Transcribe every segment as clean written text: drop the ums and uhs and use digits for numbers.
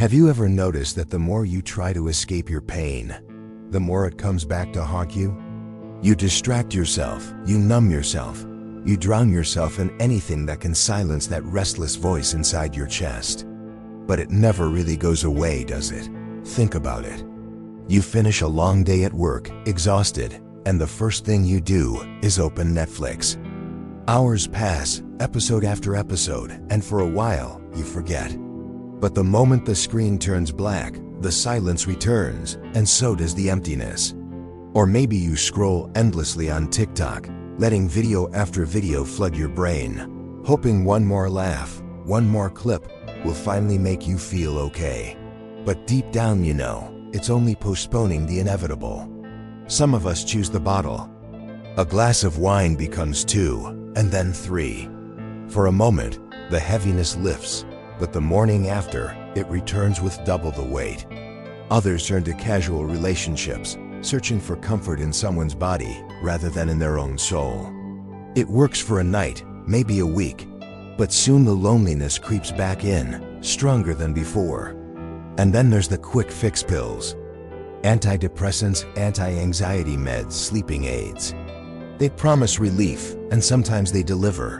Have you ever noticed that the more you try to escape your pain, the more it comes back to haunt you? You distract yourself, you numb yourself, you drown yourself in anything that can silence that restless voice inside your chest. But it never really goes away, does it? Think about it. You finish a long day at work, exhausted, and the first thing you do is open Netflix. Hours pass, episode after episode, and for a while, you forget. But the moment the screen turns black, the silence returns, and so does the emptiness. Or maybe you scroll endlessly on TikTok, letting video after video flood your brain, hoping one more laugh, one more clip will finally make you feel okay. But deep down, you know, it's only postponing the inevitable. Some of us choose the bottle. A glass of wine becomes 2, and then 3. For a moment, the heaviness lifts, but the morning after, it returns with double the weight. Others turn to casual relationships, searching for comfort in someone's body rather than in their own soul. It works for a night, maybe a week, but soon the loneliness creeps back in, stronger than before. And then there's the quick fix pills. Antidepressants, anti-anxiety meds, sleeping aids. They promise relief, and sometimes they deliver.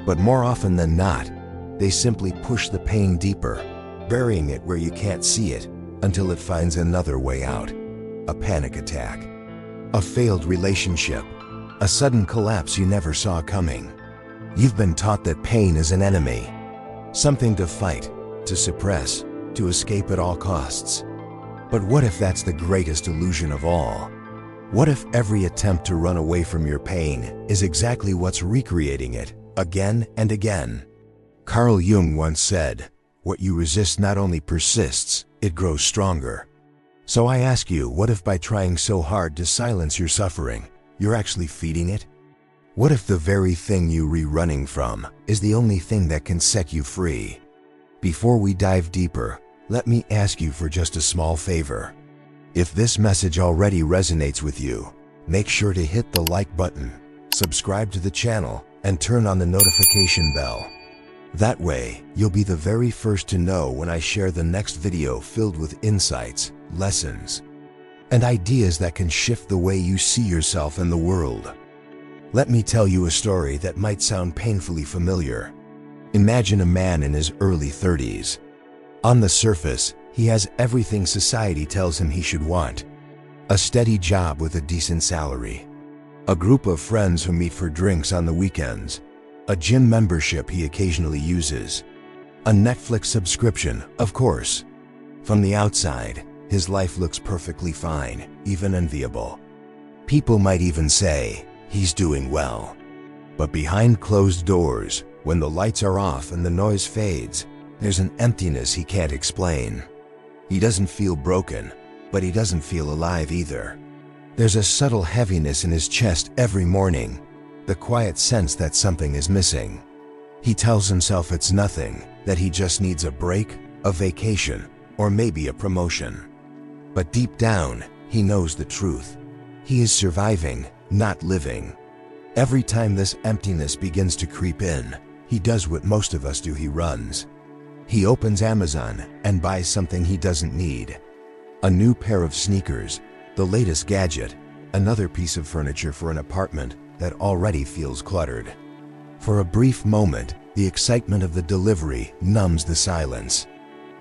But more often than not, they simply push the pain deeper, burying it where you can't see it until it finds another way out. A panic attack, a failed relationship, a sudden collapse you never saw coming. You've been taught that pain is an enemy, something to fight, to suppress, to escape at all costs. But what if that's the greatest illusion of all? What if every attempt to run away from your pain is exactly what's recreating it, again and again? Carl Jung once said, "What you resist not only persists, it grows stronger." So I ask you, what if by trying so hard to silence your suffering, you're actually feeding it? What if the very thing you're running from is the only thing that can set you free? Before we dive deeper, let me ask you for just a small favor. If this message already resonates with you, make sure to hit the like button, subscribe to the channel, and turn on the notification bell. That way, you'll be the very first to know when I share the next video filled with insights, lessons, and ideas that can shift the way you see yourself and the world. Let me tell you a story that might sound painfully familiar. Imagine a man in his early 30s. On the surface, he has everything society tells him he should want. A steady job with a decent salary. A group of friends who meet for drinks on the weekends. A gym membership he occasionally uses. A Netflix subscription, of course. From the outside, his life looks perfectly fine, even enviable. People might even say, he's doing well. But behind closed doors, when the lights are off and the noise fades, there's an emptiness he can't explain. He doesn't feel broken, but he doesn't feel alive either. There's a subtle heaviness in his chest every morning, the quiet sense that something is missing. He tells himself it's nothing, that he just needs a break, a vacation, or maybe a promotion. But deep down, he knows the truth. He is surviving, not living. Every time this emptiness begins to creep in, he does what most of us do: he runs. He opens Amazon and buys something he doesn't need. A new pair of sneakers, the latest gadget, another piece of furniture for an apartment that already feels cluttered. For a brief moment, the excitement of the delivery numbs the silence.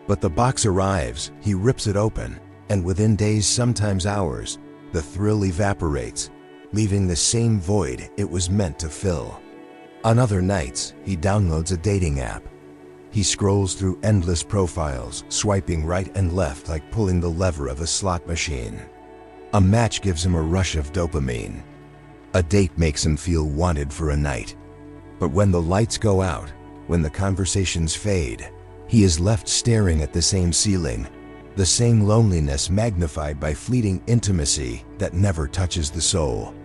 But the box arrives, he rips it open, and within days, sometimes hours, the thrill evaporates, leaving the same void it was meant to fill. On other nights, he downloads a dating app. He scrolls through endless profiles, swiping right and left like pulling the lever of a slot machine. A match gives him a rush of dopamine. A date makes him feel wanted for a night. But when the lights go out, when the conversations fade, he is left staring at the same ceiling, the same loneliness magnified by fleeting intimacy that never touches the soul.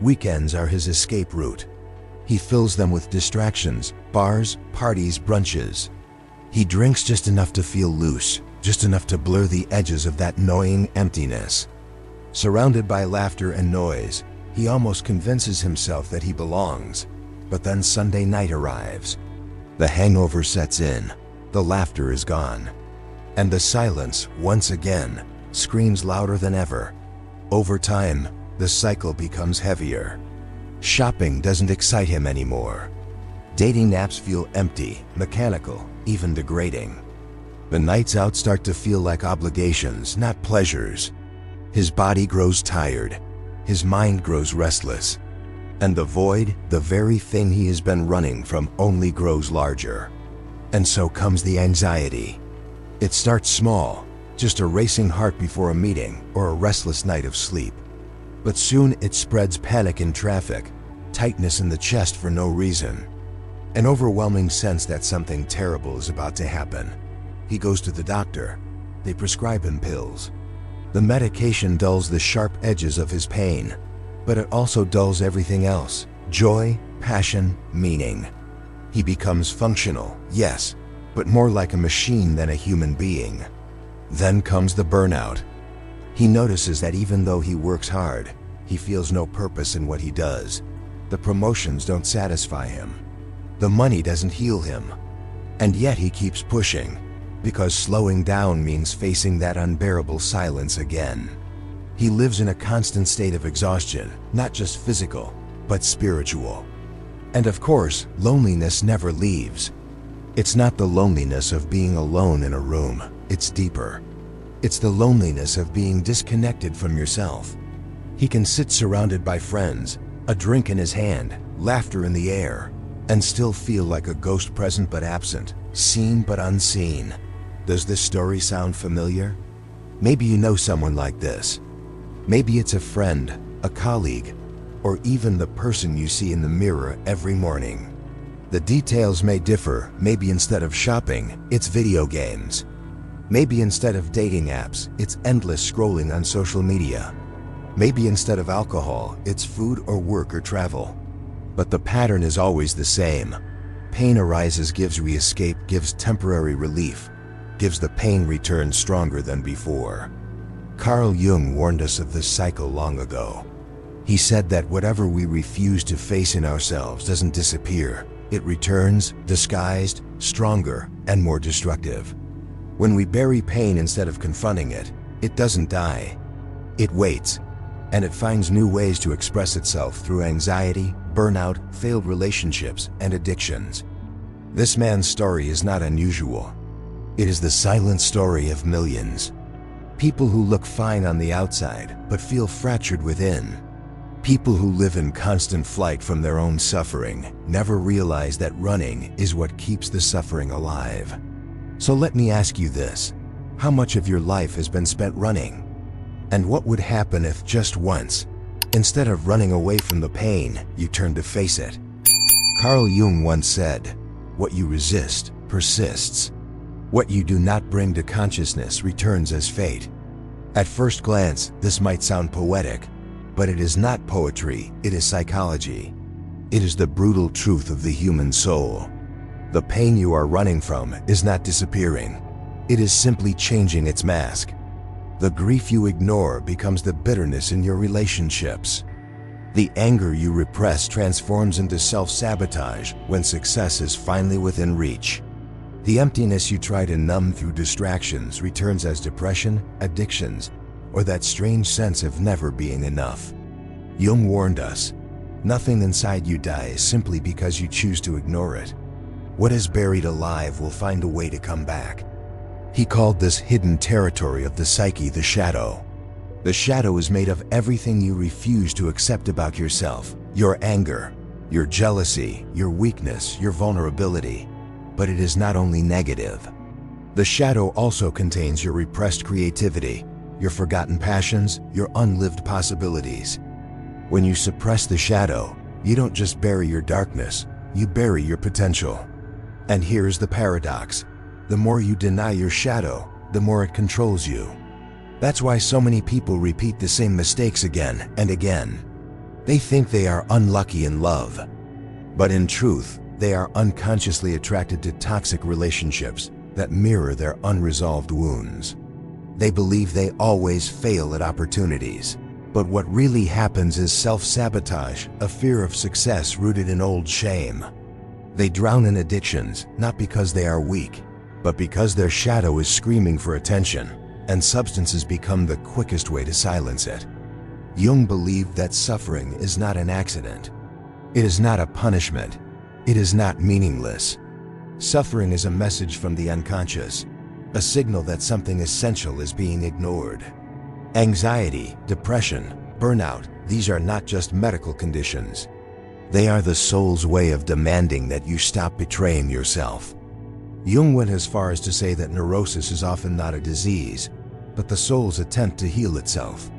Weekends are his escape route. He fills them with distractions, bars, parties, brunches. He drinks just enough to feel loose, just enough to blur the edges of that gnawing emptiness. Surrounded by laughter and noise, he almost convinces himself that he belongs. But then Sunday night arrives. The hangover sets in. The laughter is gone. And the silence, once again, screams louder than ever. Over time, the cycle becomes heavier. Shopping doesn't excite him anymore. Dating apps feel empty, mechanical, even degrading. The nights out start to feel like obligations, not pleasures. His body grows tired. His mind grows restless. And the void, the very thing he has been running from, only grows larger. And so comes the anxiety. It starts small, just a racing heart before a meeting or a restless night of sleep. But soon it spreads panic in traffic, tightness in the chest for no reason, an overwhelming sense that something terrible is about to happen. He goes to the doctor. They prescribe him pills. The medication dulls the sharp edges of his pain, but it also dulls everything else: joy, passion, meaning. He becomes functional, yes, but more like a machine than a human being. Then comes the burnout. He notices that even though he works hard, he feels no purpose in what he does. The promotions don't satisfy him. The money doesn't heal him. And yet he keeps pushing, because slowing down means facing that unbearable silence again. He lives in a constant state of exhaustion, not just physical, but spiritual. And of course, loneliness never leaves. It's not the loneliness of being alone in a room, it's deeper. It's the loneliness of being disconnected from yourself. He can sit surrounded by friends, a drink in his hand, laughter in the air, and still feel like a ghost present but absent, seen but unseen. Does this story sound familiar? Maybe you know someone like this. Maybe it's a friend, a colleague, or even the person you see in the mirror every morning. The details may differ. Maybe instead of shopping, it's video games. Maybe instead of dating apps, it's endless scrolling on social media. Maybe instead of alcohol, it's food or work or travel. But the pattern is always the same. Pain arises, gives escape, gives temporary relief, gives the pain return stronger than before. Carl Jung warned us of this cycle long ago. He said that whatever we refuse to face in ourselves doesn't disappear. It returns, disguised, stronger, and more destructive. When we bury pain instead of confronting it, it doesn't die. It waits, and it finds new ways to express itself through anxiety, burnout, failed relationships, and addictions. This man's story is not unusual. It is the silent story of millions. People who look fine on the outside, but feel fractured within. People who live in constant flight from their own suffering never realize that running is what keeps the suffering alive. So let me ask you this: how much of your life has been spent running? And what would happen if just once, instead of running away from the pain, you turned to face it? Carl Jung once said, "What you resist persists. What you do not bring to consciousness returns as fate." At first glance, this might sound poetic, but it is not poetry, it is psychology. It is the brutal truth of the human soul. The pain you are running from is not disappearing. It is simply changing its mask. The grief you ignore becomes the bitterness in your relationships. The anger you repress transforms into self-sabotage when success is finally within reach. The emptiness you try to numb through distractions returns as depression, addictions, or that strange sense of never being enough. Jung warned us, nothing inside you dies simply because you choose to ignore it. What is buried alive will find a way to come back. He called this hidden territory of the psyche the shadow. The shadow is made of everything you refuse to accept about yourself: your anger, your jealousy, your weakness, your vulnerability. But it is not only negative. The shadow also contains your repressed creativity, your forgotten passions, your unlived possibilities. When you suppress the shadow, you don't just bury your darkness, you bury your potential. And here's the paradox: the more you deny your shadow, the more it controls you. That's why so many people repeat the same mistakes again and again. They think they are unlucky in love, but in truth, they are unconsciously attracted to toxic relationships that mirror their unresolved wounds. They believe they always fail at opportunities. But what really happens is self-sabotage, a fear of success rooted in old shame. They drown in addictions, not because they are weak, but because their shadow is screaming for attention, and substances become the quickest way to silence it. Jung believed that suffering is not an accident. It is not a punishment. It is not meaningless. Suffering is a message from the unconscious, a signal that something essential is being ignored. Anxiety, depression, burnout, these are not just medical conditions. They are the soul's way of demanding that you stop betraying yourself. Jung went as far as to say that neurosis is often not a disease, but the soul's attempt to heal itself.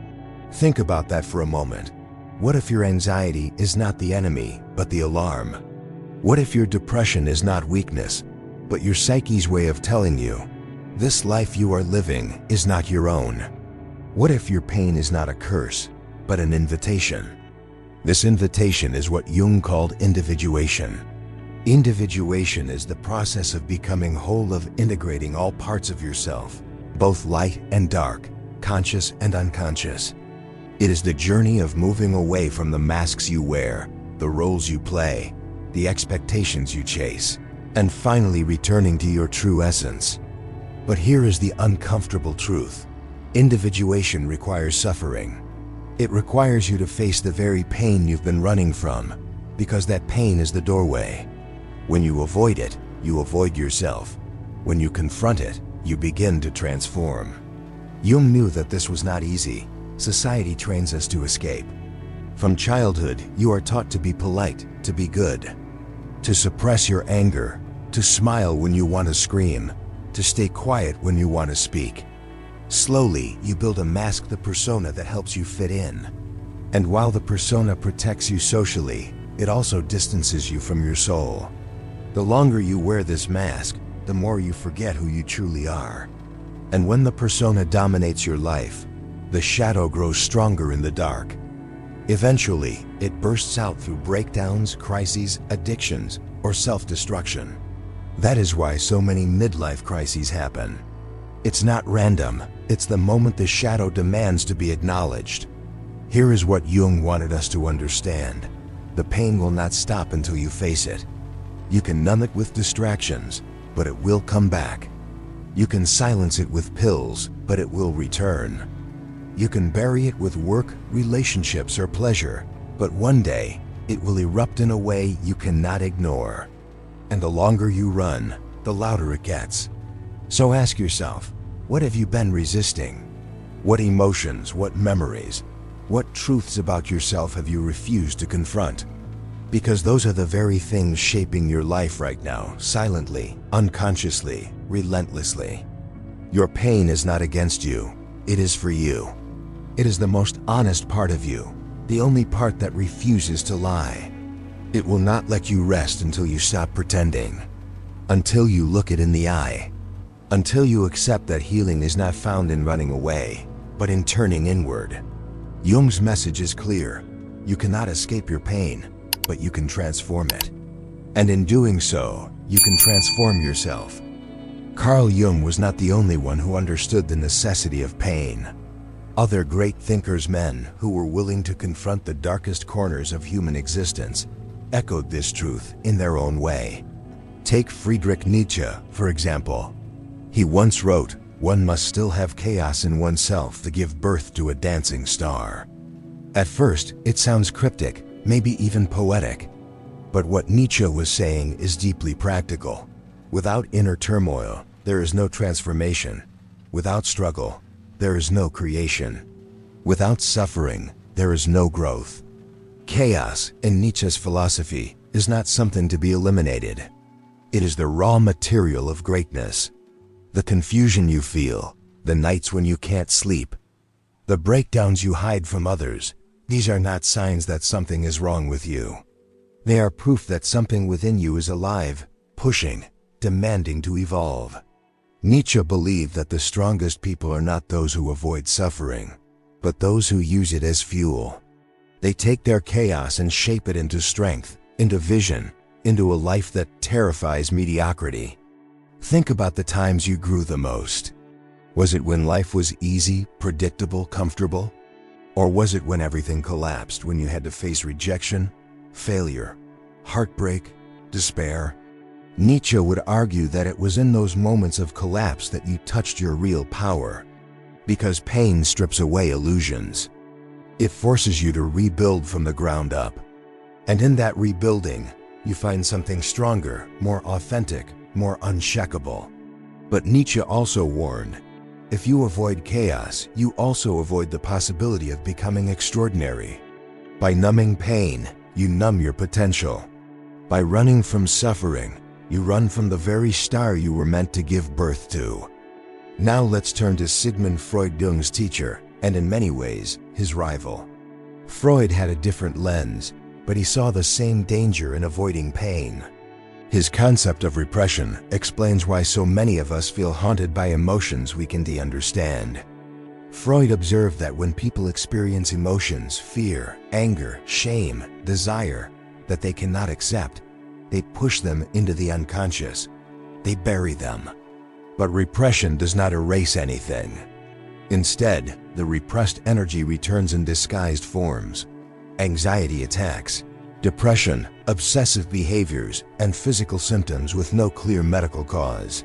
Think about that for a moment. What if your anxiety is not the enemy, but the alarm? What if your depression is not weakness, but your psyche's way of telling you, this life you are living is not your own? What if your pain is not a curse, but an invitation? This invitation is what Jung called individuation. Individuation is the process of becoming whole, of integrating all parts of yourself, both light and dark, conscious and unconscious. It is the journey of moving away from the masks you wear, the roles you play, the expectations you chase, and finally returning to your true essence. But here is the uncomfortable truth. Individuation requires suffering. It requires you to face the very pain you've been running from, because that pain is the doorway. When you avoid it, you avoid yourself. When you confront it, you begin to transform. Jung knew that this was not easy. Society trains us to escape. From childhood, you are taught to be polite, to be good, to suppress your anger, to smile when you want to scream, to stay quiet when you want to speak. Slowly, you build a mask, the persona that helps you fit in. And while the persona protects you socially, it also distances you from your soul. The longer you wear this mask, the more you forget who you truly are. And when the persona dominates your life, the shadow grows stronger in the dark. Eventually, it bursts out through breakdowns, crises, addictions, or self-destruction. That is why so many midlife crises happen. It's not random, it's the moment the shadow demands to be acknowledged. Here is what Jung wanted us to understand. The pain will not stop until you face it. You can numb it with distractions, but it will come back. You can silence it with pills, but it will return. You can bury it with work, relationships, or pleasure, but one day, it will erupt in a way you cannot ignore. And the longer you run, the louder it gets. So ask yourself, what have you been resisting? What emotions, what memories, what truths about yourself have you refused to confront? Because those are the very things shaping your life right now, silently, unconsciously, relentlessly. Your pain is not against you, it is for you. It is the most honest part of you, the only part that refuses to lie. It will not let you rest until you stop pretending, until you look it in the eye, until you accept that healing is not found in running away, but in turning inward. Jung's message is clear. You cannot escape your pain, but you can transform it. And in doing so, you can transform yourself. Carl Jung was not the only one who understood the necessity of pain. Other great thinkers, men who were willing to confront the darkest corners of human existence, echoed this truth in their own way. Take Friedrich Nietzsche, for example. He once wrote, "One must still have chaos in oneself to give birth to a dancing star." At first, it sounds cryptic, maybe even poetic. But what Nietzsche was saying is deeply practical. Without inner turmoil, there is no transformation. Without struggle, there is no creation. Without suffering, there is no growth. Chaos, in Nietzsche's philosophy, is not something to be eliminated. It is the raw material of greatness. The confusion you feel, the nights when you can't sleep, the breakdowns you hide from others, these are not signs that something is wrong with you. They are proof that something within you is alive, pushing, demanding to evolve. Nietzsche believed that the strongest people are not those who avoid suffering, but those who use it as fuel. They take their chaos and shape it into strength, into vision, into a life that terrifies mediocrity. Think about the times you grew the most. Was it when life was easy, predictable, comfortable? Or was it when everything collapsed, when you had to face rejection, failure, heartbreak, despair? Nietzsche would argue that it was in those moments of collapse that you touched your real power, because pain strips away illusions. It forces you to rebuild from the ground up. And in that rebuilding, you find something stronger, more authentic, more unshakable. But Nietzsche also warned, if you avoid chaos, you also avoid the possibility of becoming extraordinary. By numbing pain, you numb your potential. By running from suffering, you run from the very star you were meant to give birth to. Now let's turn to Sigmund Freud, Jung's teacher, and in many ways, his rival. Freud had a different lens, but he saw the same danger in avoiding pain. His concept of repression explains why so many of us feel haunted by emotions we can understand. Freud observed that when people experience emotions, fear, anger, shame, desire, that they cannot accept, they push them into the unconscious. They bury them. But repression does not erase anything. Instead, the repressed energy returns in disguised forms. Anxiety attacks, depression, obsessive behaviors, and physical symptoms with no clear medical cause.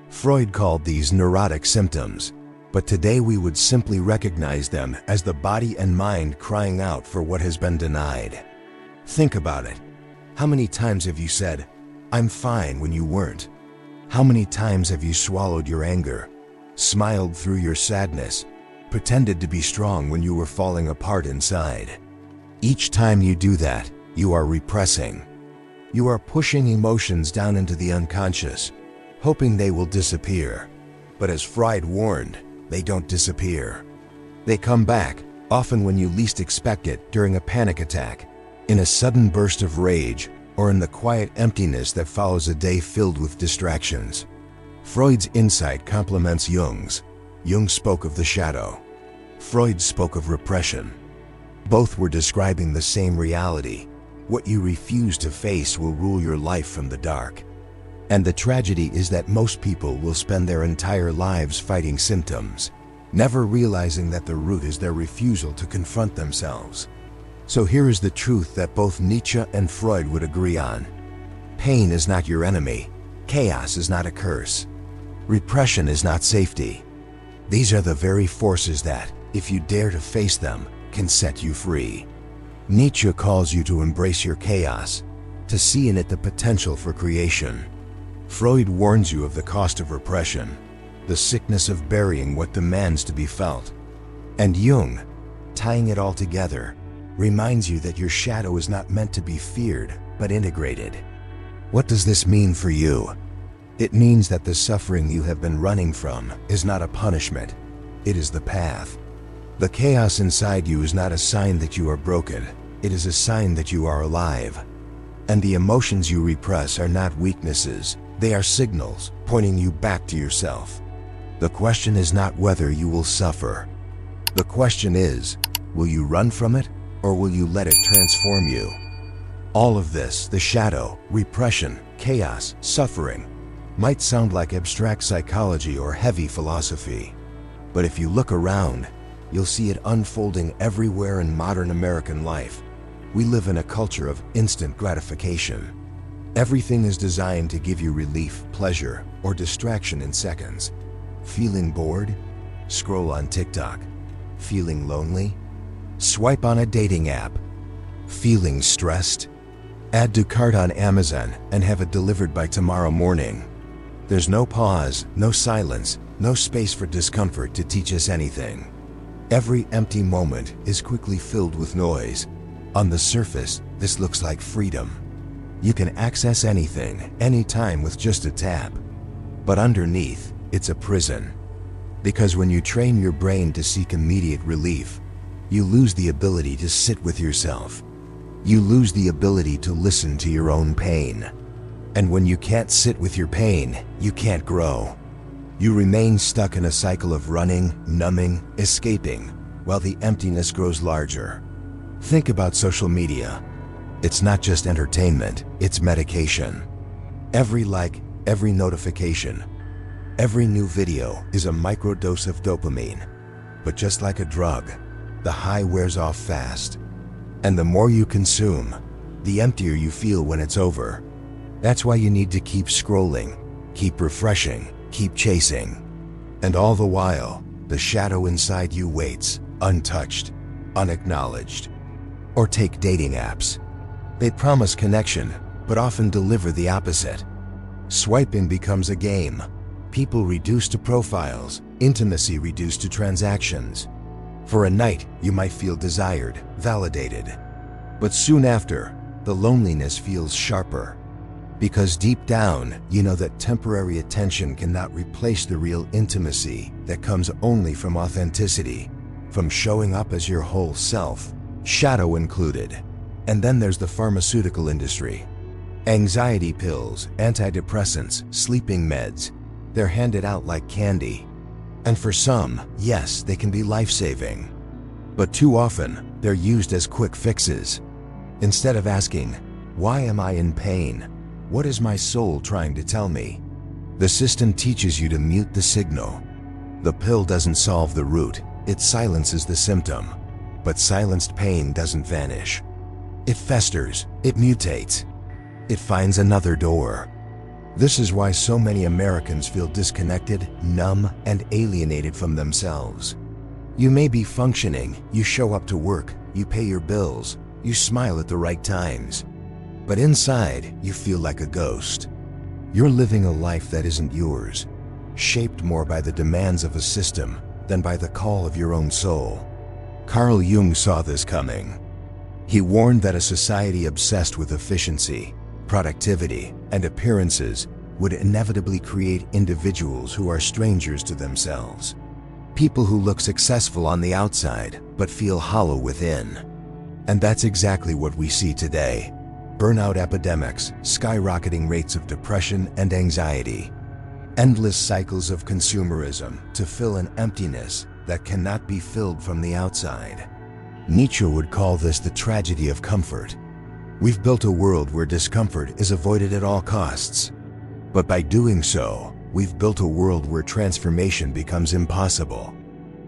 Freud called these neurotic symptoms, but today we would simply recognize them as the body and mind crying out for what has been denied. Think about it. How many times have you said, "I'm fine," when you weren't? How many times have you swallowed your anger, smiled through your sadness, pretended to be strong when you were falling apart inside? Each time you do that, you are repressing. You are pushing emotions down into the unconscious, hoping they will disappear. But as Freud warned, they don't disappear. They come back, often when you least expect it, during a panic attack, in a sudden burst of rage, or in the quiet emptiness that follows a day filled with distractions. Freud's insight complements Jung's. Jung spoke of the shadow. Freud spoke of repression. Both were describing the same reality. What you refuse to face will rule your life from the dark. And the tragedy is that most people will spend their entire lives fighting symptoms, never realizing that the root is their refusal to confront themselves. So here is the truth that both Nietzsche and Freud would agree on. Pain is not your enemy. Chaos is not a curse. Repression is not safety. These are the very forces that, if you dare to face them, can set you free. Nietzsche calls you to embrace your chaos, to see in it the potential for creation. Freud warns you of the cost of repression, the sickness of burying what demands to be felt. And Jung, tying it all together, reminds you that your shadow is not meant to be feared, but integrated. What does this mean for you? It means that the suffering you have been running from is not a punishment. It is the path. The chaos inside you is not a sign that you are broken. It is a sign that you are alive. And the emotions you repress are not weaknesses. They are signals pointing you back to yourself. The question is not whether you will suffer. The question is, will you run from it, or will you let it transform you? All of this, the shadow, repression, chaos, suffering, might sound like abstract psychology or heavy philosophy. But if you look around, you'll see it unfolding everywhere in modern American life. We live in a culture of instant gratification. Everything is designed to give you relief, pleasure, or distraction in seconds. Feeling bored? Scroll on TikTok. Feeling lonely? Swipe on a dating app. Feeling stressed? Add to cart on Amazon and have it delivered by tomorrow morning. There's no pause, no silence, no space for discomfort to teach us anything. Every empty moment is quickly filled with noise. On the surface, this looks like freedom. You can access anything, anytime with just a tap. But underneath, it's a prison. Because when you train your brain to seek immediate relief, you lose the ability to sit with yourself. You lose the ability to listen to your own pain. And when you can't sit with your pain, you can't grow. You remain stuck in a cycle of running, numbing, escaping, while the emptiness grows larger. Think about social media. It's not just entertainment, it's medication. Every like, every notification, every new video is a microdose of dopamine. But just like a drug, the high wears off fast. And the more you consume, the emptier you feel when it's over. That's why you need to keep scrolling, keep refreshing, keep chasing. And all the while, the shadow inside you waits, untouched, unacknowledged. Or take dating apps. They promise connection, but often deliver the opposite. Swiping becomes a game. People reduced to profiles, intimacy reduced to transactions. For a night, you might feel desired, validated. But soon after, the loneliness feels sharper. Because deep down, you know that temporary attention cannot replace the real intimacy that comes only from authenticity, from showing up as your whole self, shadow included. And then there's the pharmaceutical industry. Anxiety pills, antidepressants, sleeping meds, they're handed out like candy. And for some, yes, they can be life-saving. But too often, they're used as quick fixes. Instead of asking, why am I in pain? What is my soul trying to tell me? The system teaches you to mute the signal. The pill doesn't solve the root, it silences the symptom. But silenced pain doesn't vanish. It festers, it mutates. It finds another door. This is why so many Americans feel disconnected, numb, and alienated from themselves. You may be functioning, you show up to work, you pay your bills, you smile at the right times. But inside, you feel like a ghost. You're living a life that isn't yours, shaped more by the demands of a system than by the call of your own soul. Carl Jung saw this coming. He warned that a society obsessed with efficiency, productivity, and appearances would inevitably create individuals who are strangers to themselves. People who look successful on the outside, but feel hollow within. And that's exactly what we see today. Burnout epidemics, skyrocketing rates of depression and anxiety, endless cycles of consumerism to fill an emptiness that cannot be filled from the outside. Nietzsche would call this the tragedy of comfort. We've built a world where discomfort is avoided at all costs. But by doing so, we've built a world where transformation becomes impossible.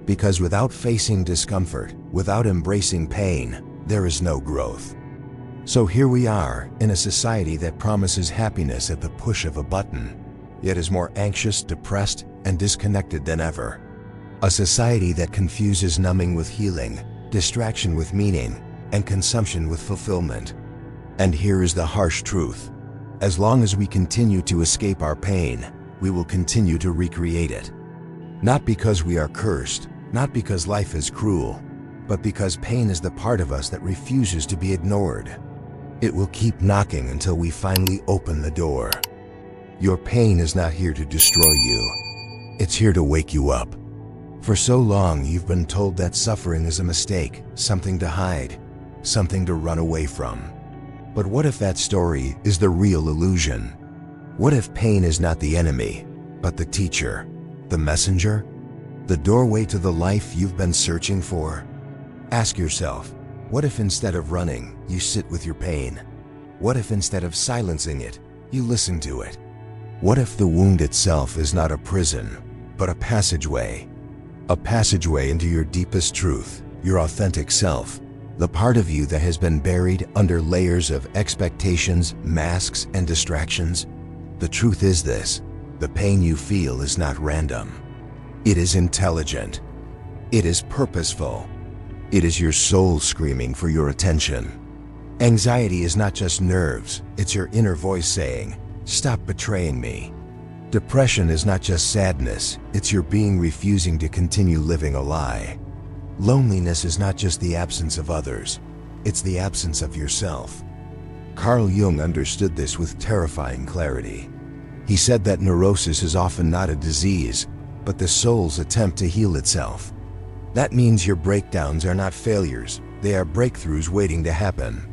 Because without facing discomfort, without embracing pain, there is no growth. So here we are, in a society that promises happiness at the push of a button, yet is more anxious, depressed, and disconnected than ever. A society that confuses numbing with healing, distraction with meaning, and consumption with fulfillment. And here is the harsh truth. As long as we continue to escape our pain, we will continue to recreate it. Not because we are cursed, not because life is cruel, but because pain is the part of us that refuses to be ignored. It will keep knocking until we finally open the door. Your pain is not here to destroy you. It's here to wake you up. For so long, you've been told that suffering is a mistake, something to hide, something to run away from. But what if that story is the real illusion? What if pain is not the enemy, but the teacher, the messenger, the doorway to the life you've been searching for? Ask yourself, what if instead of running, you sit with your pain? What if instead of silencing it, you listen to it? What if the wound itself is not a prison, but a passageway? A passageway into your deepest truth, your authentic self, the part of you that has been buried under layers of expectations, masks, and distractions. The truth is this: the pain you feel is not random. It is intelligent. It is purposeful. It is your soul screaming for your attention. Anxiety is not just nerves, it's your inner voice saying, "Stop betraying me." Depression is not just sadness, it's your being refusing to continue living a lie. Loneliness is not just the absence of others, it's the absence of yourself. Carl Jung understood this with terrifying clarity. He said that neurosis is often not a disease, but the soul's attempt to heal itself. That means your breakdowns are not failures, they are breakthroughs waiting to happen.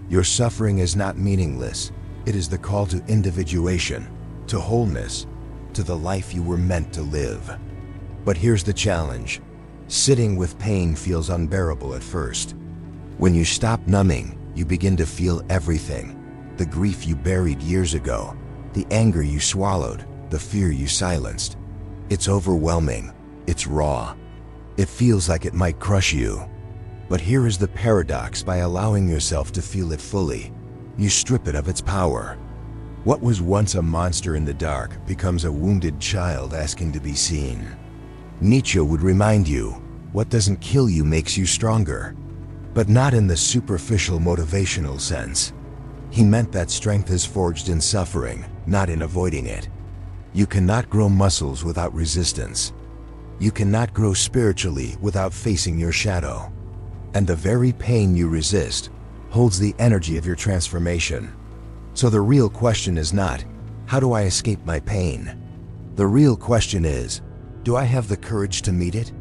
Your suffering is not meaningless, it is the call to individuation, to wholeness, to the life you were meant to live. But here's the challenge. Sitting with pain feels unbearable at first. When you stop numbing, you begin to feel everything. The grief you buried years ago, the anger you swallowed, the fear you silenced. It's overwhelming, it's raw. It feels like it might crush you. But here is the paradox: by allowing yourself to feel it fully, you strip it of its power. What was once a monster in the dark becomes a wounded child asking to be seen. Nietzsche would remind you, what doesn't kill you makes you stronger. But not in the superficial motivational sense. He meant that strength is forged in suffering, not in avoiding it. You cannot grow muscles without resistance. You cannot grow spiritually without facing your shadow. And the very pain you resist holds the energy of your transformation. So the real question is not, how do I escape my pain? The real question is, do I have the courage to meet it?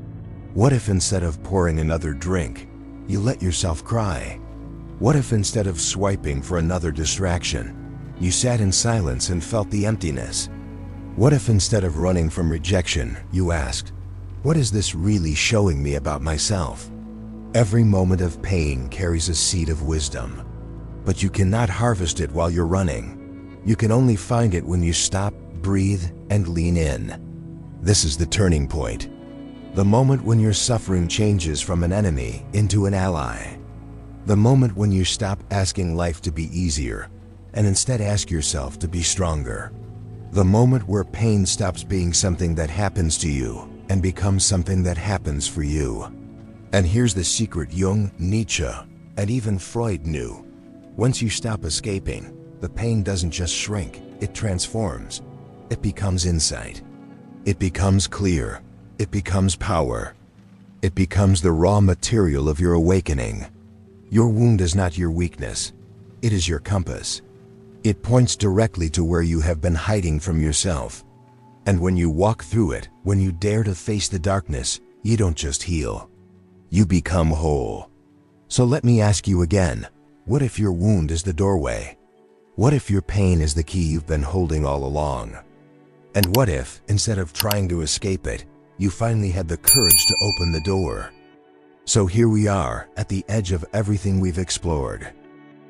What if instead of pouring another drink, you let yourself cry? What if instead of swiping for another distraction, you sat in silence and felt the emptiness? What if instead of running from rejection, you asked, what is this really showing me about myself? Every moment of pain carries a seed of wisdom, but you cannot harvest it while you're running. You can only find it when you stop, breathe, and lean in. This is the turning point. The moment when your suffering changes from an enemy into an ally. The moment when you stop asking life to be easier and instead ask yourself to be stronger. The moment where pain stops being something that happens to you and becomes something that happens for you. And here's the secret Jung, Nietzsche, and even Freud knew. Once you stop escaping, the pain doesn't just shrink, it transforms. It becomes insight. It becomes clear. It becomes power. It becomes the raw material of your awakening. Your wound is not your weakness. It is your compass. It points directly to where you have been hiding from yourself. And when you walk through it, when you dare to face the darkness, you don't just heal. You become whole. So let me ask you again, what if your wound is the doorway? What if your pain is the key you've been holding all along? And what if, instead of trying to escape it, you finally had the courage to open the door? So here we are, at the edge of everything we've explored.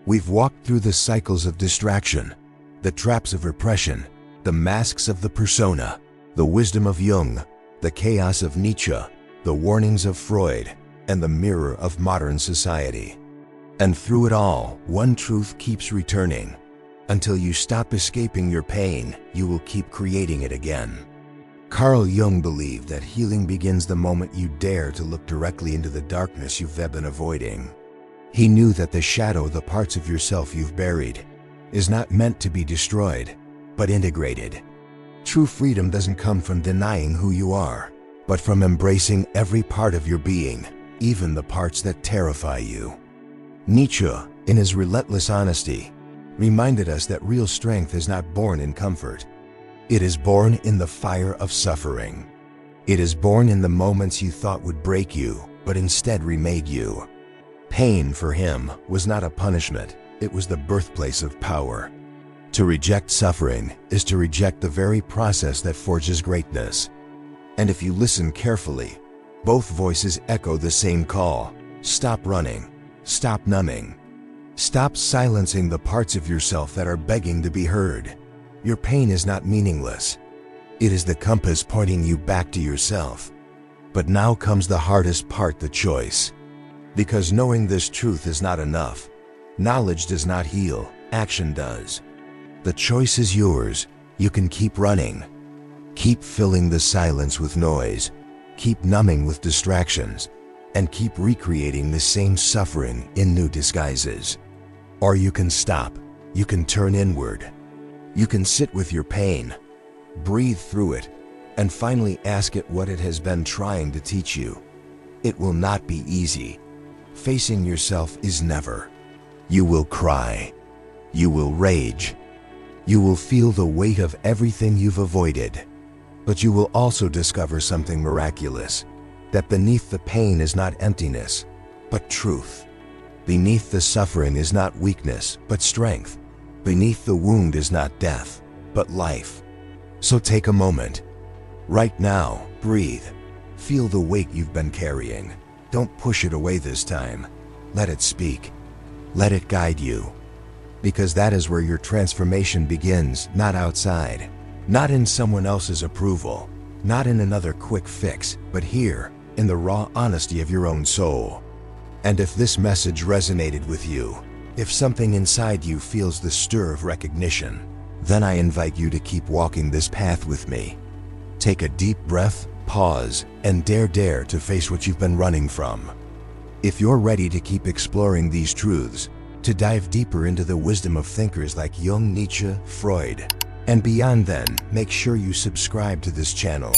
We've walked through the cycles of distraction, the traps of repression, the masks of the persona, the wisdom of Jung, the chaos of Nietzsche, the warnings of Freud, and the mirror of modern society. And through it all, one truth keeps returning. Until you stop escaping your pain, you will keep creating it again. Carl Jung believed that healing begins the moment you dare to look directly into the darkness you've been avoiding. He knew that the shadow, the parts of yourself you've buried, is not meant to be destroyed, but integrated. True freedom doesn't come from denying who you are, but from embracing every part of your being, even the parts that terrify you. Nietzsche, in his relentless honesty, reminded us that real strength is not born in comfort. It is born in the fire of suffering. It is born in the moments you thought would break you, but instead remade you. Pain for him was not a punishment, it was the birthplace of power. To reject suffering is to reject the very process that forges greatness. And if you listen carefully, both voices echo the same call: stop running, stop numbing. Stop silencing the parts of yourself that are begging to be heard. Your pain is not meaningless. It is the compass pointing you back to yourself. But now comes the hardest part, the choice. Because knowing this truth is not enough. Knowledge does not heal, action does. The choice is yours. You can keep running. Keep filling the silence with noise. Keep numbing with distractions. And keep recreating the same suffering in new disguises. Or you can stop. You can turn inward. You can sit with your pain, breathe through it, and finally ask it what it has been trying to teach you. It will not be easy. Facing yourself is never. You will cry. You will rage. You will feel the weight of everything you've avoided. But you will also discover something miraculous, that beneath the pain is not emptiness, but truth. Beneath the suffering is not weakness, but strength. Beneath the wound is not death, but life. So take a moment. Right now, breathe. Feel the weight you've been carrying. Don't push it away this time. Let it speak. Let it guide you. Because that is where your transformation begins, not outside. Not in someone else's approval. Not in another quick fix, but here, in the raw honesty of your own soul. And if this message resonated with you, if something inside you feels the stir of recognition, then I invite you to keep walking this path with me. Take a deep breath, pause, and dare to face what you've been running from. If you're ready to keep exploring these truths, to dive deeper into the wisdom of thinkers like Jung, Nietzsche, Freud, and beyond, then make sure you subscribe to this channel.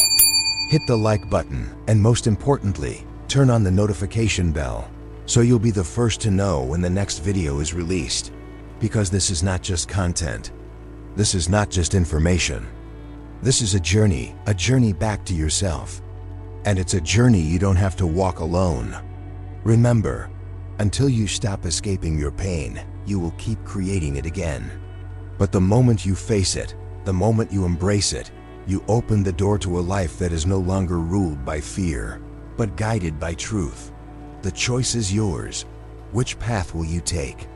Hit the like button, and most importantly, turn on the notification bell, so you'll be the first to know when the next video is released. Because this is not just content. This is not just information. This is a journey back to yourself. And it's a journey you don't have to walk alone. Remember, until you stop escaping your pain, you will keep creating it again. But the moment you face it, the moment you embrace it, you open the door to a life that is no longer ruled by fear, but guided by truth. The choice is yours. Which path will you take?